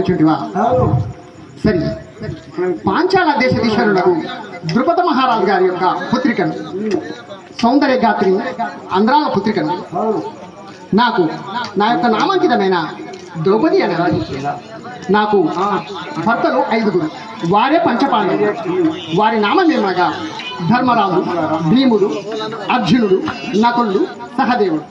వచ్చుంటివా? సరే, పాంచాల దేశాధీశ్వరులకు ద్రుపద మహారాజు గారి యొక్క పుత్రికను, సౌందర్య గాత్రిని, అంధ్రాల పుత్రికను నాకు నా యొక్క నామాంకితమైన ద్రౌపది అనే నాకు భర్తలు 5గురు. వారే పంచపాండవులు. వారి నామం ఏమనగా ధర్మరాజు, భీముడు, అర్జునుడు, నకులుడు, సహదేవుడు.